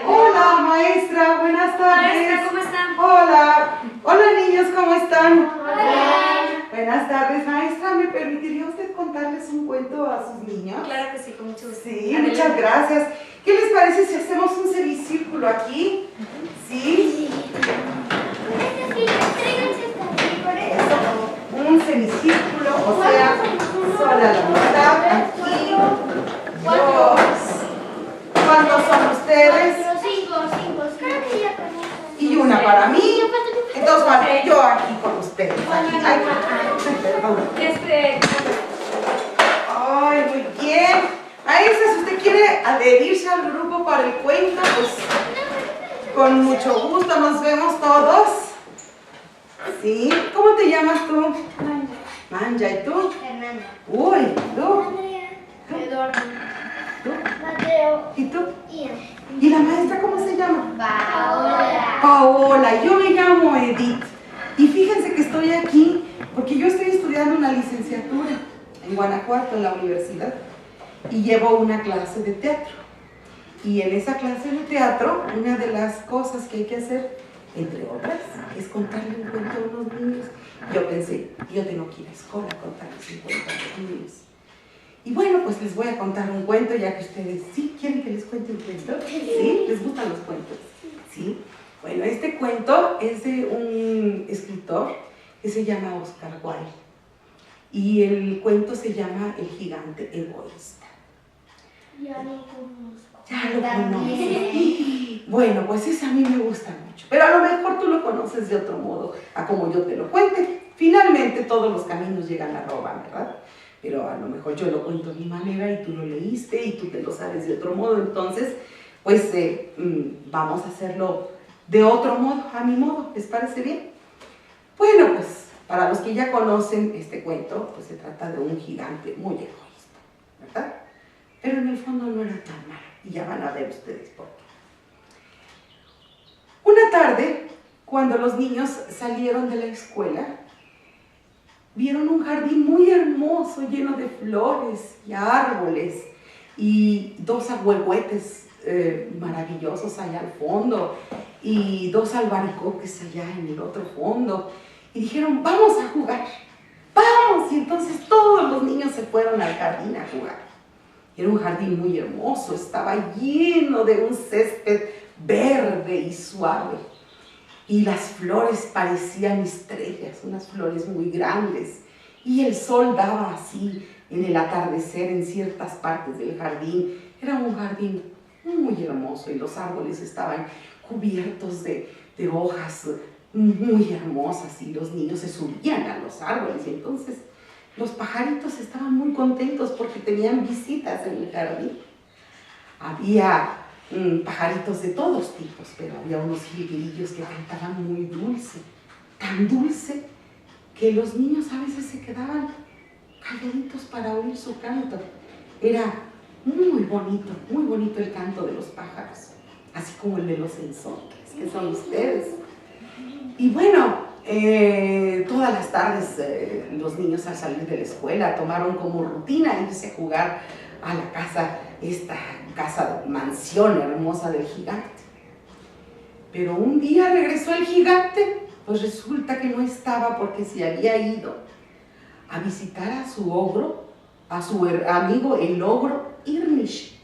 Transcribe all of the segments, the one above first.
Hola, maestra, buenas tardes. Maestra, ¿cómo están? Hola. Hola, niños, ¿cómo están? Hola. Buenas tardes, maestra. ¿Me permitiría usted contarles un cuento a sus niños? Claro que sí, con mucho gusto. Sí, Adelante. muchas gracias. ¿Qué les parece si hacemos un semicírculo aquí? ¿Sí? Por eso, un semicírculo, o sea, sola la mitad, aquí, dos. ¿Cuántos son ustedes? Y una para mí. Entonces, vale, yo aquí con ustedes. Aquí. Ay, perdón. Ay, muy bien. Maestra, si usted quiere adherirse al grupo para el cuento, pues con mucho gusto nos vemos todos. ¿Sí? ¿Cómo te llamas tú? Manja. Manja, ¿y tú? Fernanda. Uy, ¿tú? Andrea. Eduardo. ¿Tú? Mateo. ¿Y tú? Ian. ¿Y la maestra cómo se llama? Paola. Paola, yo me llamo Edith. Y fíjense que estoy aquí porque yo estoy estudiando una licenciatura en Guanajuato, en la universidad, y llevo una clase de teatro. Y en esa clase de teatro, una de las cosas que hay que hacer, entre otras, es contarle un cuento a unos niños. Yo pensé, yo tengo que ir a escuela a contarles un cuento a los niños. Y bueno, pues les voy a contar un cuento, ya que ustedes sí quieren que les cuente un cuento. ¿Sí? ¿Les gustan los cuentos? ¿Sí? Bueno, este cuento es de un escritor que se llama Oscar Wilde. Y el cuento se llama El gigante egoísta. Ya lo conozco. Ya lo conoces. Bueno, pues ese a mí me gusta mucho. Pero a lo mejor tú lo conoces de otro modo, a como yo te lo cuente. Finalmente todos los caminos llegan a Roma, ¿verdad? Pero a lo mejor yo lo cuento a mi manera y tú lo leíste y tú te lo sabes de otro modo. Entonces, pues vamos a hacerlo de otro modo, a mi modo. ¿Les parece bien? Bueno, pues para los que ya conocen este cuento, pues se trata de un gigante muy egoísta, ¿verdad? Pero en el fondo no era tan malo. Y ya van a ver ustedes por qué. Una tarde, cuando los niños salieron de la escuela, vieron un jardín muy hermoso, lleno de flores y árboles, y dos ahuehuetes maravillosos allá al fondo, y dos albaricoques allá en el otro fondo, y dijeron, vamos a jugar, vamos, y entonces todos los niños se fueron al jardín a jugar. Era un jardín muy hermoso, estaba lleno de un césped verde y suave. Y las flores parecían estrellas, unas flores muy grandes. Y el sol daba así en el atardecer en ciertas partes del jardín. Era un jardín muy hermoso y los árboles estaban cubiertos de hojas muy hermosas y los niños se subían a los árboles. Y entonces los pajaritos estaban muy contentos porque tenían visitas en el jardín. Había pajaritos de todos tipos, pero había unos jilguerillos que cantaban muy dulce, tan dulce que los niños a veces se quedaban calladitos para oír su canto. Era muy bonito el canto de los pájaros, así como el de los ensontes, que son ustedes. Y bueno, todas las tardes los niños al salir de la escuela tomaron como rutina irse a jugar a la casa, esta casa mansión hermosa del gigante. Pero un día regresó el gigante, pues resulta que no estaba porque se había ido a visitar a su ogro, a su amigo el ogro Irmish.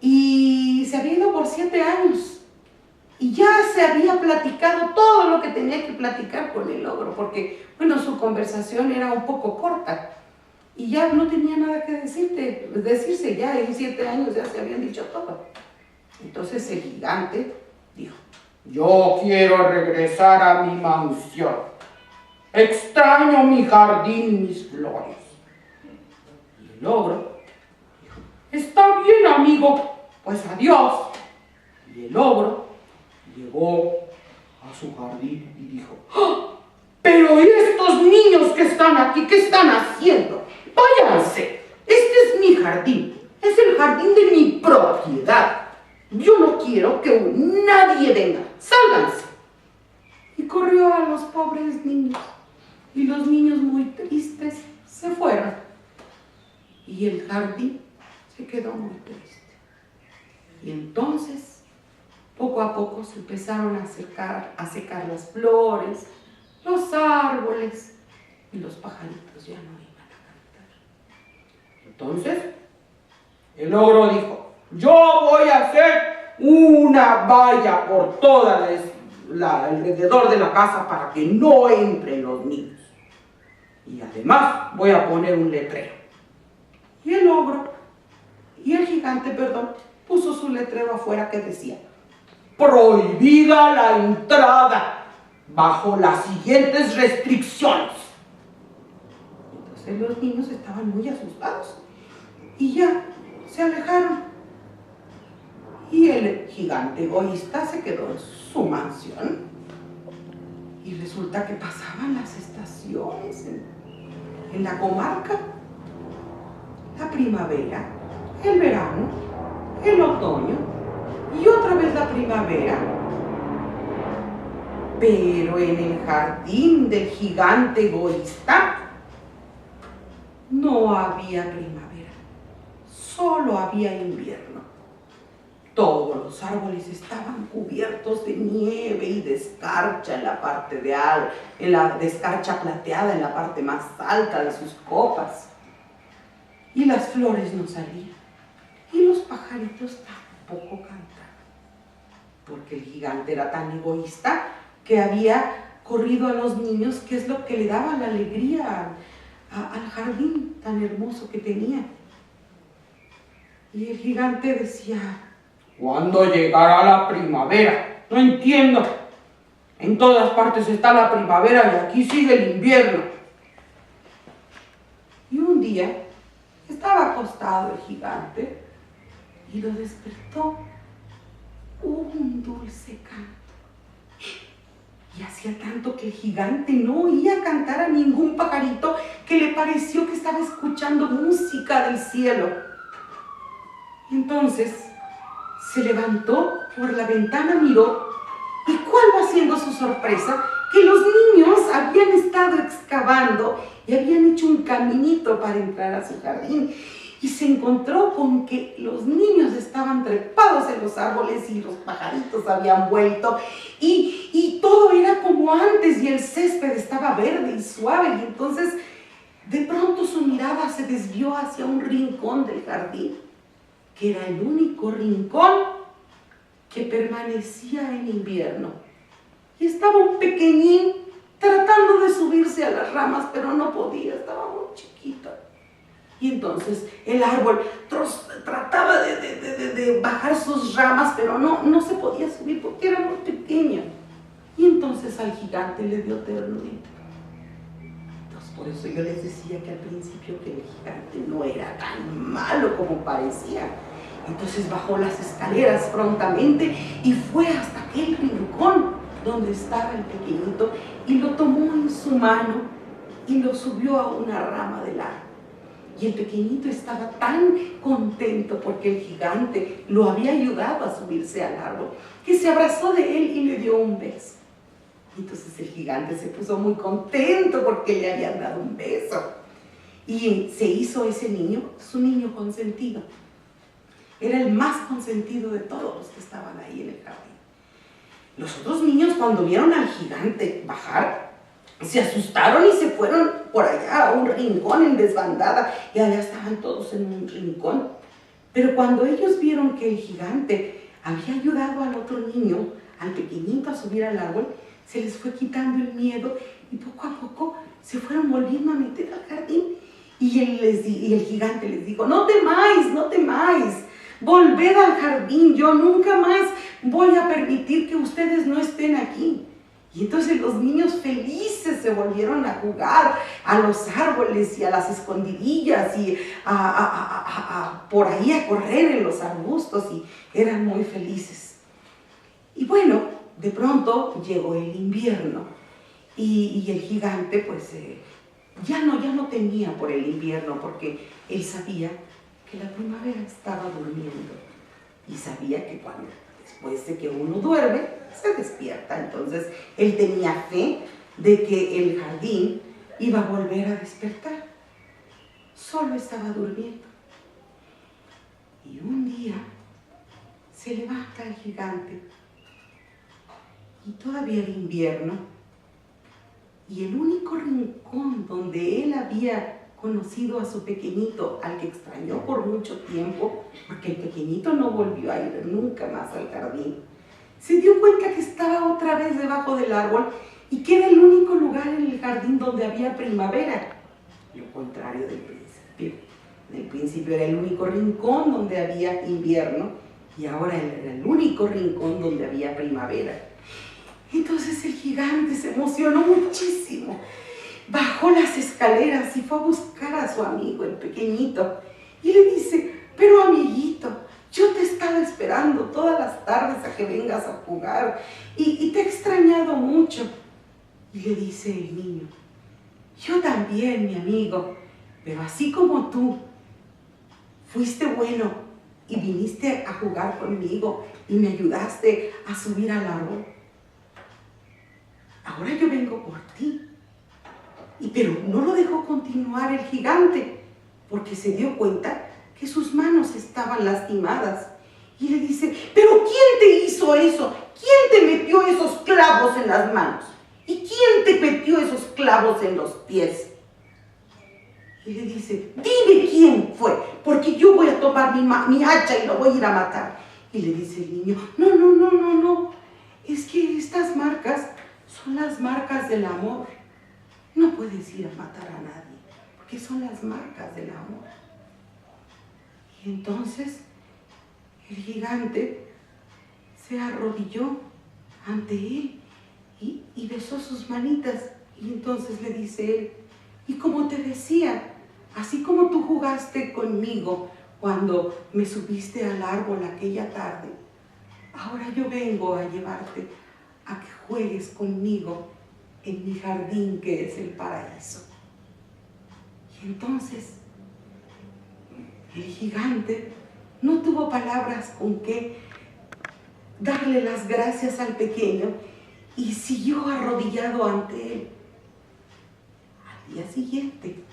Y se había ido por 7 años. Y ya se había platicado todo lo que tenía que platicar con el ogro, porque, bueno, su conversación era un poco corta. Y ya no tenía nada que decirse, ya en 7 años ya se habían dicho todo. Entonces el gigante dijo, yo quiero regresar a mi mansión. Extraño mi jardín y mis flores. Y el ogro dijo, está bien, amigo, pues adiós. Y el ogro llegó a su jardín y dijo, ¡ah! Pero ¿y estos niños que están aquí? ¿Qué están haciendo? Váyanse, este es mi jardín, es el jardín de mi propiedad. Yo no quiero que nadie venga, sálganse. Y corrió a los pobres niños, y los niños muy tristes se fueron. Y el jardín se quedó muy triste. Y entonces, poco a poco se empezaron a secar las flores, los árboles, y los pajaritos ya no iban a cantar. Entonces, el ogro dijo: yo voy a hacer una valla por toda alrededor de la casa para que no entren los niños. Y además voy a poner un letrero. Y el gigante, puso su letrero afuera que decía: prohibida la entrada bajo las siguientes restricciones. Entonces los niños estaban muy asustados y ya se alejaron. Y el gigante egoísta se quedó en su mansión. Y resulta que pasaban las estaciones en la comarca. La primavera, el verano, el otoño y otra vez la primavera. Pero en el jardín del gigante egoísta no había primavera, solo había invierno. Todos los árboles estaban cubiertos de nieve y de escarcha en la parte de escarcha plateada en la parte más alta de sus copas. Y las flores no salían, y los pajaritos tampoco cantaban, porque el gigante era tan egoísta que había corrido a los niños, que es lo que le daba la alegría al jardín tan hermoso que tenía. Y el gigante decía: ¿cuándo llegará la primavera? No entiendo. En todas partes está la primavera y aquí sigue el invierno. Y un día estaba acostado el gigante y lo despertó un dulce canto. Y hacía tanto que el gigante no oía cantar a ningún pajarito que le pareció que estaba escuchando música del cielo. Entonces se levantó por la ventana, miró, y ¿cuál va siendo su sorpresa? Que los niños habían estado excavando y habían hecho un caminito para entrar a su jardín. Y se encontró con que los niños estaban trepados en los árboles y los pajaritos habían vuelto. Y todo era como antes y el césped estaba verde y suave. Y entonces de pronto su mirada se desvió hacia un rincón del jardín, que era el único rincón que permanecía en invierno. Y estaba un pequeñín tratando de subirse a las ramas, pero no podía, estaba muy chiquito. Y entonces el árbol trataba de bajar sus ramas, pero no se podía subir porque era muy pequeño. Y entonces al gigante le dio ternura. Entonces por eso yo les decía que al principio que el gigante no era tan malo como parecía. Entonces bajó las escaleras prontamente y fue hasta aquel rincón donde estaba el pequeñito y lo tomó en su mano y lo subió a una rama del árbol. Y el pequeñito estaba tan contento porque el gigante lo había ayudado a subirse al árbol, que se abrazó de él y le dio un beso. Entonces el gigante se puso muy contento porque le habían dado un beso. Y se hizo ese niño su niño consentido. Era el más consentido de todos los que estaban ahí en el jardín. Los otros niños, cuando vieron al gigante bajar, se asustaron y se fueron por allá a un rincón en desbandada, y allá estaban todos en un rincón. Pero cuando ellos vieron que el gigante había ayudado al otro niño, al pequeñito, a subir al árbol, se les fue quitando el miedo y poco a poco se fueron volviendo a meter al jardín. Y el gigante les dijo: no temáis, no temáis, volved al jardín, yo nunca más voy a permitir que ustedes no estén aquí. Y entonces los niños felices se volvieron a jugar a los árboles y a las escondidillas y por ahí a correr en los arbustos, y eran muy felices. Y bueno, de pronto llegó el invierno y el gigante pues ya no temía por el invierno, porque él sabía que la primavera estaba durmiendo y sabía que después de que uno duerme, se despierta. Entonces él tenía fe de que el jardín iba a volver a despertar. Solo estaba durmiendo. Y un día se levanta el gigante y todavía era invierno y el único rincón donde él había conocido a su pequeñito, al que extrañó por mucho tiempo, porque el pequeñito no volvió a ir nunca más al jardín, se dio cuenta que estaba otra vez debajo del árbol y que era el único lugar en el jardín donde había primavera, lo contrario del principio. En el principio era el único rincón donde había invierno y ahora era el único rincón donde había primavera. Entonces el gigante se emocionó muchísimo. Bajó las escaleras y fue a buscar a su amigo, el pequeñito, y le dice: pero amiguito, yo te estaba esperando todas las tardes a que vengas a jugar y te he extrañado mucho. Y le dice el niño: yo también, mi amigo, pero así como tú fuiste bueno y viniste a jugar conmigo y me ayudaste a subir al árbol, ahora yo vengo por ti. Pero no lo dejó continuar el gigante, porque se dio cuenta que sus manos estaban lastimadas. Y le dice: pero ¿quién te hizo eso? ¿Quién te metió esos clavos en las manos? ¿Y quién te metió esos clavos en los pies? Y le dice: dime quién fue, porque yo voy a tomar mi hacha y lo voy a ir a matar. Y le dice el niño: no, es que estas marcas son las marcas del amor. No puedes ir a matar a nadie, porque son las marcas del amor. Y entonces el gigante se arrodilló ante él y besó sus manitas. Y entonces le dice él: y como te decía, así como tú jugaste conmigo cuando me subiste al árbol aquella tarde, ahora yo vengo a llevarte a que juegues conmigo en mi jardín, que es el paraíso. Y entonces el gigante no tuvo palabras con qué darle las gracias al pequeño y siguió arrodillado ante él. Al día siguiente,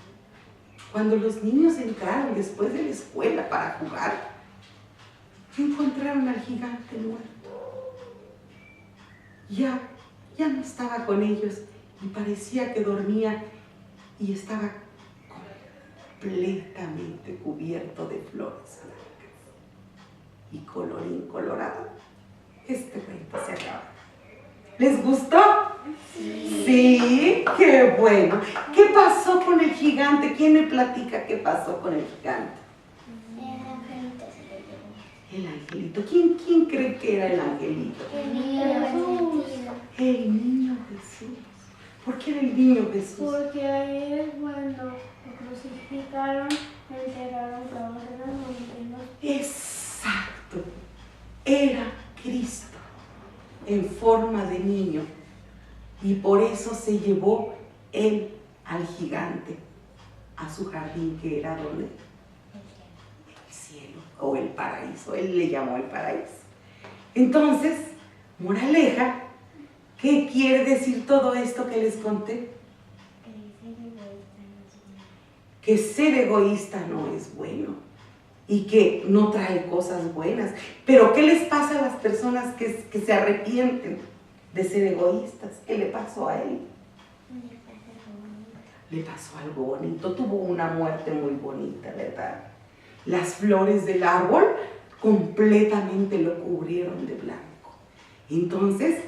cuando los niños entraron después de la escuela para jugar, encontraron al gigante muerto. Ya no estaba con ellos y parecía que dormía y estaba completamente cubierto de flores blancas y colorín colorado. Este cuento se acaba. ¿Les gustó? Sí, qué bueno. ¿Qué pasó con el gigante? ¿Quién me platica qué pasó con el gigante? El angelito se lo llevó. El angelito. ¿Quién cree que era el angelito? El niño Jesús. El niño Jesús. ¿Por qué era el niño Jesús? Porque a él cuando lo crucificaron, le enterraron clavos en las manos. Exacto. Era Cristo en forma de niño. Y por eso se llevó él al gigante a su jardín, que era donde el cielo o el paraíso. Él le llamó el paraíso. Entonces, moraleja, ¿qué quiere decir todo esto que les conté? Que ser egoísta no es bueno y que no trae cosas buenas. Pero ¿qué les pasa a las personas que se arrepienten de ser egoístas? ¿Qué le pasó a él? Le pasó algo bonito, tuvo una muerte muy bonita, ¿verdad? Las flores del árbol completamente lo cubrieron de blanco. Entonces,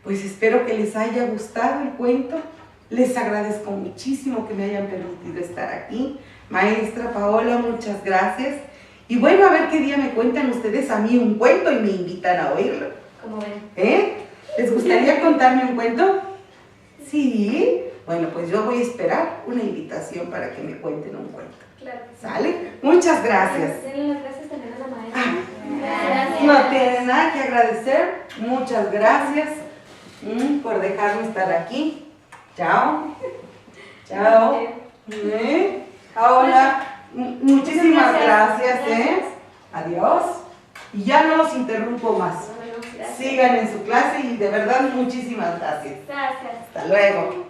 pues espero que les haya gustado el cuento. Les agradezco muchísimo que me hayan permitido estar aquí. Maestra Paola, muchas gracias. Y bueno, a ver qué día me cuentan ustedes a mí un cuento y me invitan a oírlo. Como ven. ¿Les gustaría contarme un cuento? Sí. Bueno, pues yo voy a esperar una invitación para que me cuenten un cuento. Claro. ¿Sale? Muchas gracias. Denle las gracias también a la maestra. Gracias. No tienen nada que agradecer. Muchas gracias por dejarme estar aquí. Chao. Chao. Hola. Muchísimas gracias. Adiós. Y ya no los interrumpo más. Bueno, gracias. Sigan en su clase y de verdad muchísimas gracias. Gracias. Hasta luego.